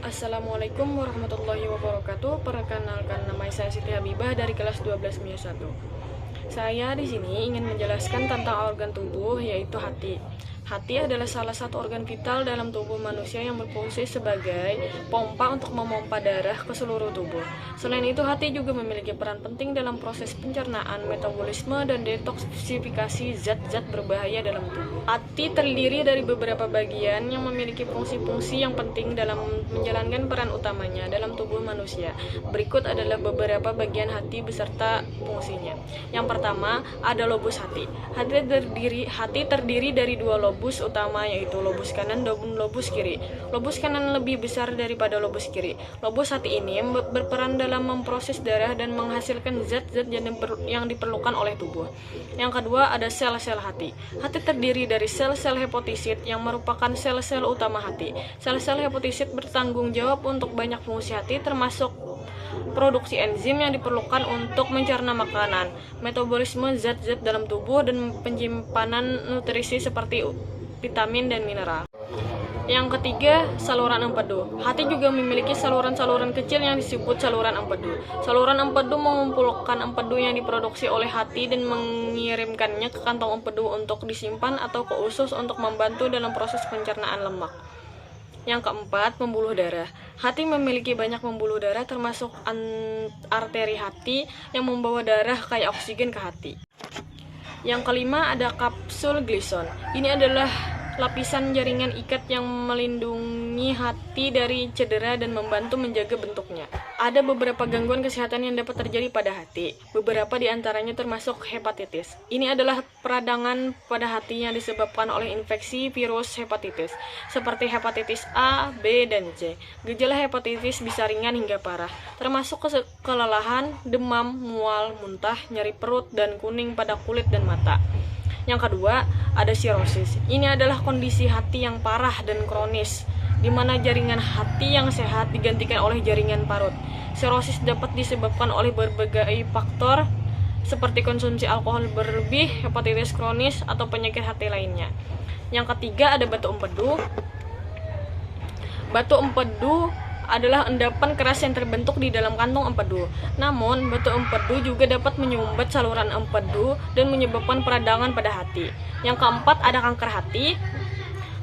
Assalamualaikum warahmatullahi wabarakatuh. Perkenalkan, nama saya Siti Habibah dari kelas 12 MIA 1. Saya di sini ingin menjelaskan tentang organ tubuh, yaitu hati. Hati adalah salah satu organ vital dalam tubuh manusia yang berfungsi sebagai pompa untuk memompa darah ke seluruh tubuh. Selain itu, hati juga memiliki peran penting dalam proses pencernaan, metabolisme, dan detoksifikasi zat-zat berbahaya dalam tubuh. Hati terdiri dari beberapa bagian yang memiliki fungsi-fungsi yang penting dalam menjalankan peran utamanya dalam tubuh manusia. Berikut adalah beberapa bagian hati beserta fungsinya. Yang pertama, ada lobus hati. Hati terdiri dari dua lobus utama, yaitu lobus kanan dan lobus kiri. Lobus kanan lebih besar daripada lobus kiri. Lobus hati ini berperan dalam memproses darah dan menghasilkan zat-zat yang diperlukan oleh tubuh. Yang kedua, ada sel-sel hati. Hati terdiri dari sel-sel hepotisit yang merupakan sel-sel utama hati. Sel-sel hepotisit bertanggung jawab untuk banyak fungsi hati, termasuk produksi enzim yang diperlukan untuk mencerna makanan, metabolisme zat-zat dalam tubuh, dan penyimpanan nutrisi seperti vitamin dan mineral. Yang ketiga, saluran empedu. Hati juga memiliki saluran-saluran kecil yang disebut saluran empedu. Saluran empedu mengumpulkan empedu yang diproduksi oleh hati dan mengirimkannya ke kantong empedu untuk disimpan atau ke usus untuk membantu dalam proses pencernaan lemak. Yang keempat, pembuluh darah. Hati memiliki banyak pembuluh darah, termasuk arteri hati yang membawa darah kayak oksigen ke hati. Yang kelima, ada kapsul glison. Ini adalah lapisan jaringan ikat yang melindungi hati dari cedera dan membantu menjaga bentuknya. Ada beberapa gangguan kesehatan yang dapat terjadi pada hati. Beberapa di antaranya termasuk hepatitis. Ini adalah peradangan pada hati yang disebabkan oleh infeksi virus hepatitis, seperti hepatitis A, B, dan C. Gejala hepatitis bisa ringan hingga parah, termasuk kelelahan, demam, mual, muntah, nyeri perut, dan kuning pada kulit dan mata. Yang kedua, ada sirosis. Ini adalah kondisi hati yang parah dan kronis, di mana jaringan hati yang sehat digantikan oleh jaringan parut. Sirosis dapat disebabkan oleh berbagai faktor, seperti konsumsi alkohol berlebih, hepatitis kronis, atau penyakit hati lainnya. Yang ketiga, ada batu empedu. Batu empedu adalah endapan keras yang terbentuk di dalam kantong empedu. Namun, batu empedu juga dapat menyumbat saluran empedu dan menyebabkan peradangan pada hati. Yang keempat, ada kanker hati.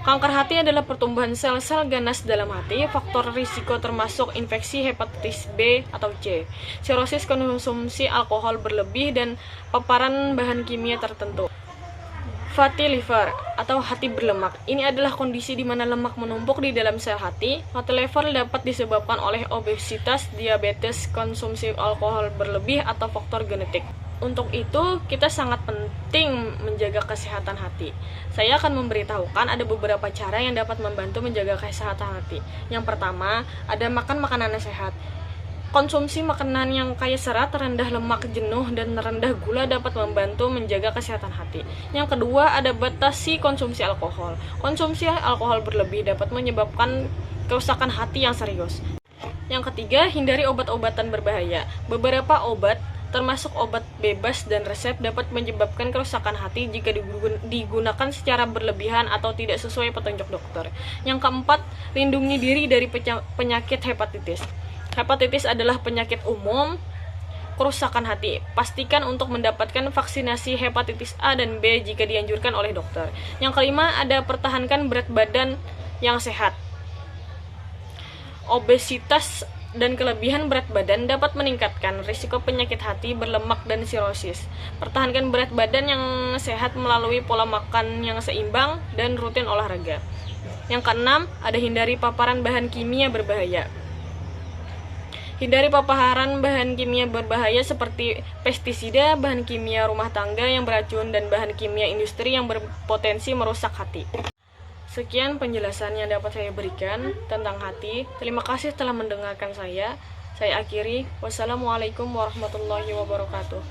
Kanker hati adalah pertumbuhan sel-sel ganas dalam hati. Faktor risiko termasuk infeksi hepatitis B atau C, sirosis, konsumsi alkohol berlebih, dan paparan bahan kimia tertentu. Fatty liver atau hati berlemak. Ini adalah kondisi di mana lemak menumpuk di dalam sel hati. Fatty liver dapat disebabkan oleh obesitas, diabetes, konsumsi alkohol berlebih, atau faktor genetik. Untuk itu, kita sangat penting menjaga kesehatan hati. Saya akan memberitahukan ada beberapa cara yang dapat membantu menjaga kesehatan hati. Yang pertama, ada makan makanan yang sehat. Konsumsi makanan yang kaya serat, rendah lemak jenuh, dan rendah gula dapat membantu menjaga kesehatan hati. Yang kedua, ada batasi konsumsi alkohol. Konsumsi alkohol berlebih dapat menyebabkan kerusakan hati yang serius. Yang ketiga, hindari obat-obatan berbahaya. Beberapa obat, termasuk obat bebas dan resep, dapat menyebabkan kerusakan hati jika digunakan secara berlebihan atau tidak sesuai petunjuk dokter. Yang keempat, lindungi diri dari penyakit hepatitis. Hepatitis adalah penyakit umum kerusakan hati. Pastikan untuk mendapatkan vaksinasi hepatitis A dan B jika dianjurkan oleh dokter. Yang kelima, ada pertahankan berat badan yang sehat. Obesitas dan kelebihan berat badan dapat meningkatkan risiko penyakit hati, berlemak, dan sirosis. Pertahankan berat badan yang sehat melalui pola makan yang seimbang dan rutin olahraga. Yang keenam, ada hindari paparan bahan kimia berbahaya. Hindari paparan bahan kimia berbahaya seperti pestisida, bahan kimia rumah tangga yang beracun, dan bahan kimia industri yang berpotensi merusak hati. Sekian penjelasan yang dapat saya berikan tentang hati. Terima kasih telah mendengarkan saya. Saya akhiri. Wassalamualaikum warahmatullahi wabarakatuh.